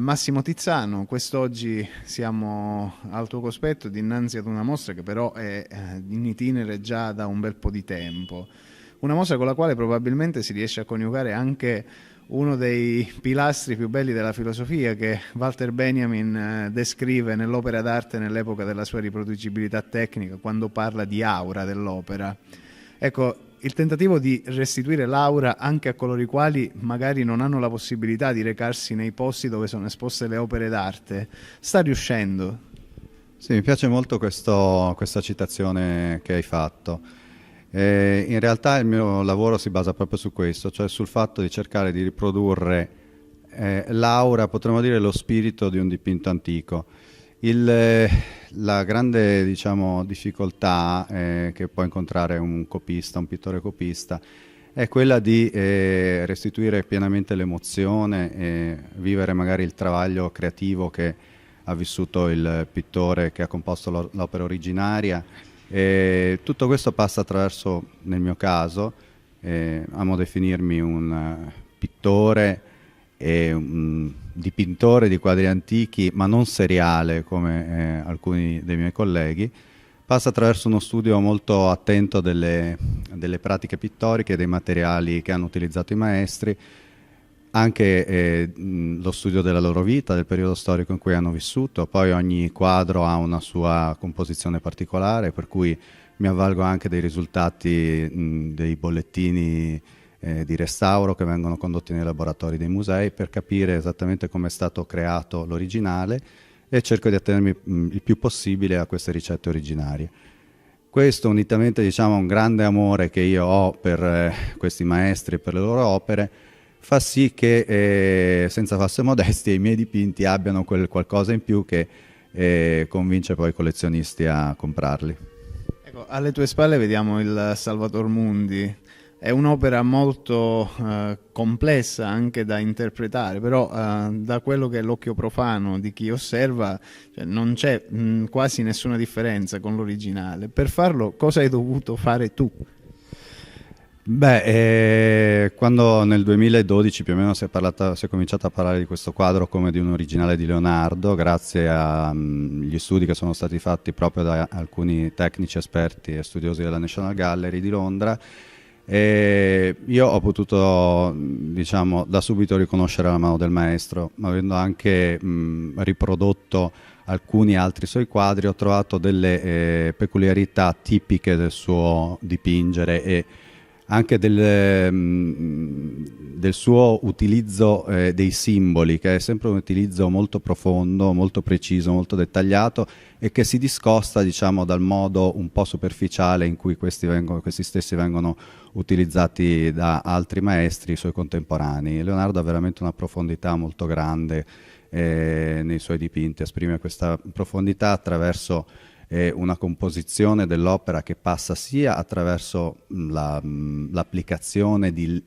Massimo Tizzano, quest'oggi siamo al tuo cospetto dinanzi ad una mostra che però è in itinere già da un bel po' di tempo. Una mostra con la quale probabilmente si riesce a coniugare anche uno dei pilastri più belli della filosofia che Walter Benjamin descrive nell'opera d'arte nell'epoca della sua riproducibilità tecnica, quando parla di aura dell'opera. Ecco, il tentativo di restituire l'aura anche a coloro i quali magari non hanno la possibilità di recarsi nei posti dove sono esposte le opere d'arte, sta riuscendo? Sì, mi piace molto questa citazione che hai fatto. In realtà il mio lavoro si basa proprio su questo, cioè sul fatto di cercare di riprodurre l'aura, potremmo dire lo spirito di un dipinto antico. La grande, diciamo, difficoltà che può incontrare un copista, un pittore copista, è quella di restituire pienamente l'emozione e vivere magari il travaglio creativo che ha vissuto il pittore che ha composto l'opera originaria. E tutto questo passa attraverso, nel mio caso, amo definirmi un pittore e un dipintore di quadri antichi, ma non seriale come alcuni dei miei colleghi, passa attraverso uno studio molto attento delle pratiche pittoriche, dei materiali che hanno utilizzato i maestri, anche lo studio della loro vita, del periodo storico in cui hanno vissuto. Poi ogni quadro ha una sua composizione particolare, per cui mi avvalgo anche dei risultati dei bollettini di restauro che vengono condotti nei laboratori dei musei per capire esattamente come è stato creato l'originale, e cerco di attenermi il più possibile a queste ricette originarie. Questo, unitamente, diciamo, a un grande amore che io ho per questi maestri e per le loro opere, fa sì che, senza false modestie, i miei dipinti abbiano quel qualcosa in più che convince poi i collezionisti a comprarli. Ecco, alle tue spalle vediamo il Salvator Mundi. È un'opera molto complessa anche da interpretare, però da quello che è l'occhio profano di chi osserva, cioè, non c'è quasi nessuna differenza con l'originale. Per farlo, cosa hai dovuto fare tu? Beh, quando nel 2012 più o meno si è cominciato a parlare di questo quadro come di un originale di Leonardo, grazie agli studi che sono stati fatti proprio da alcuni tecnici esperti e studiosi della National Gallery di Londra, io ho potuto, diciamo, da subito riconoscere la mano del maestro, avendo anche riprodotto alcuni altri suoi quadri. Ho trovato delle peculiarità tipiche del suo dipingere e anche del suo utilizzo dei simboli, che è sempre un utilizzo molto profondo, molto preciso, molto dettagliato, e che si discosta, diciamo, dal modo un po' superficiale in cui questi stessi vengono utilizzati da altri maestri, i suoi contemporanei. Leonardo ha veramente una profondità molto grande nei suoi dipinti, esprime questa profondità attraverso una composizione dell'opera che passa sia attraverso l'applicazione di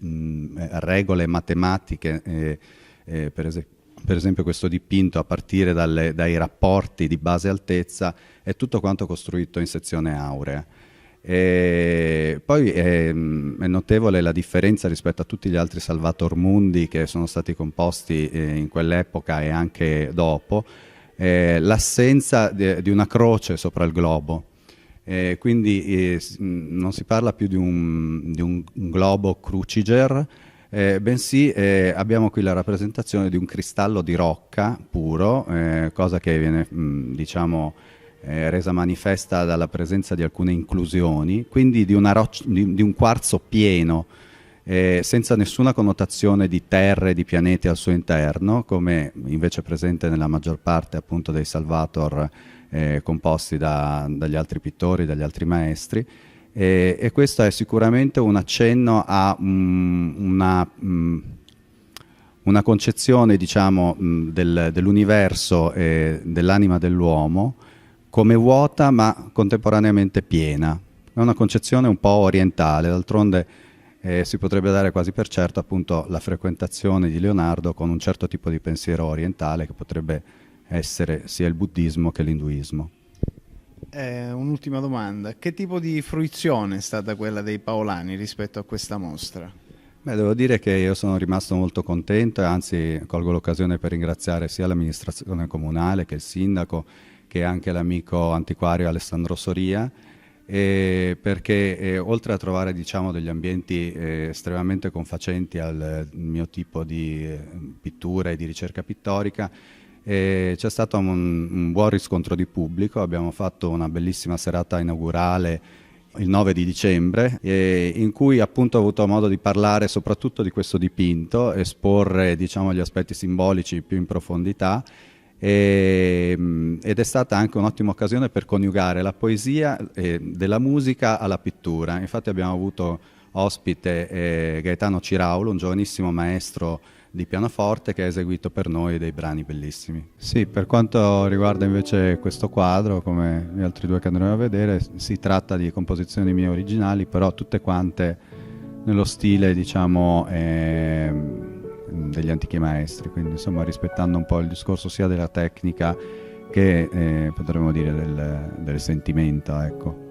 regole matematiche, per esempio questo dipinto, a partire dai rapporti di base-altezza, è tutto quanto costruito in sezione aurea. E poi è notevole la differenza rispetto a tutti gli altri Salvator Mundi che sono stati composti in quell'epoca e anche dopo, l'assenza di una croce sopra il globo. Quindi non si parla più di un globo cruciger, bensì abbiamo qui la rappresentazione di un cristallo di rocca puro, cosa che viene diciamo resa manifesta dalla presenza di alcune inclusioni, quindi di un quarzo pieno, senza nessuna connotazione di terre, di pianeti al suo interno, come invece presente nella maggior parte appunto dei Salvator composti dagli altri pittori, dagli altri maestri, e questo è sicuramente un accenno a una concezione, diciamo, dell'universo e dell'anima dell'uomo come vuota ma contemporaneamente piena. È una concezione un po' orientale, d'altronde si potrebbe dare quasi per certo appunto la frequentazione di Leonardo con un certo tipo di pensiero orientale che potrebbe essere sia il buddismo che l'induismo. Un'ultima domanda: che tipo di fruizione è stata quella dei paolani rispetto a questa mostra? Beh, devo dire che io sono rimasto molto contento e anzi colgo l'occasione per ringraziare sia l'amministrazione comunale che il sindaco che anche l'amico antiquario Alessandro Soria, perché oltre a trovare diciamo, degli ambienti estremamente confacenti al mio tipo di pittura e di ricerca pittorica, c'è stato un buon riscontro di pubblico. Abbiamo fatto una bellissima serata inaugurale il 9 di dicembre, in cui appunto ho avuto modo di parlare soprattutto di questo dipinto, esporre diciamo, gli aspetti simbolici più in profondità, ed è stata anche un'ottima occasione per coniugare la poesia della musica alla pittura. Infatti abbiamo avuto ospite Gaetano Ciraulo, un giovanissimo maestro di pianoforte che ha eseguito per noi dei brani bellissimi. Sì, per quanto riguarda invece questo quadro, come gli altri due che andremo a vedere, si tratta di composizioni mie originali, però tutte quante nello stile, diciamo, degli antichi maestri, quindi insomma rispettando un po' il discorso sia della tecnica che potremmo dire del sentimento, ecco.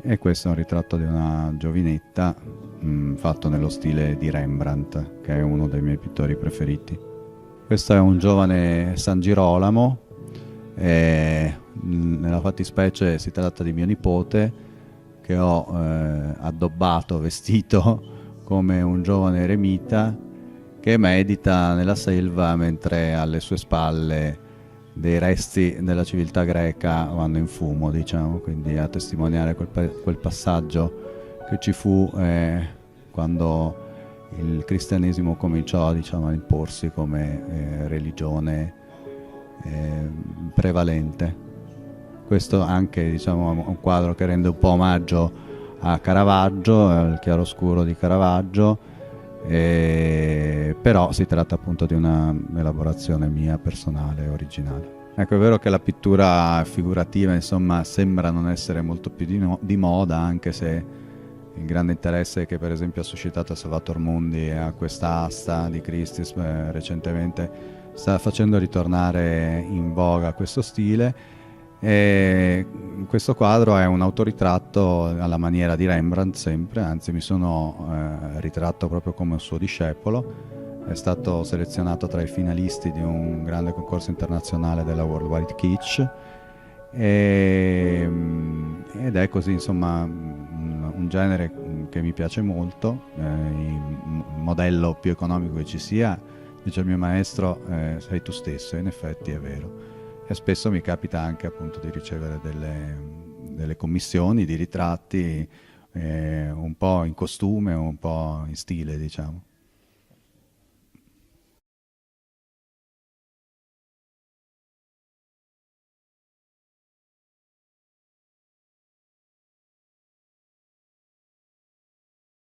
E questo è un ritratto di una giovinetta fatto nello stile di Rembrandt, che è uno dei miei pittori preferiti. Questo è un giovane San Girolamo, nella fattispecie si tratta di mio nipote, che ho addobbato, vestito come un giovane eremita che medita nella selva mentre alle sue spalle dei resti della civiltà greca vanno in fumo, diciamo, quindi a testimoniare quel passaggio che ci fu quando il cristianesimo cominciò, diciamo, a imporsi come religione prevalente. Questo anche, diciamo, è un quadro che rende un po' omaggio a Caravaggio, al chiaroscuro di Caravaggio, però si tratta appunto di una elaborazione mia personale, originale. Ecco, è vero che la pittura figurativa, insomma, sembra non essere molto più di moda, anche se il grande interesse che per esempio ha suscitato Salvator Mundi a questa asta di Christie's recentemente sta facendo ritornare in voga questo stile. E questo quadro è un autoritratto alla maniera di Rembrandt sempre, anzi mi sono ritratto proprio come un suo discepolo. È stato selezionato tra i finalisti di un grande concorso internazionale della World Wide Kitsch ed è così, insomma, un genere che mi piace molto. Il modello più economico che ci sia, dice il mio maestro, sei tu stesso, e in effetti è vero. E spesso mi capita anche appunto di ricevere delle commissioni di ritratti un po' in costume, un po' in stile, diciamo.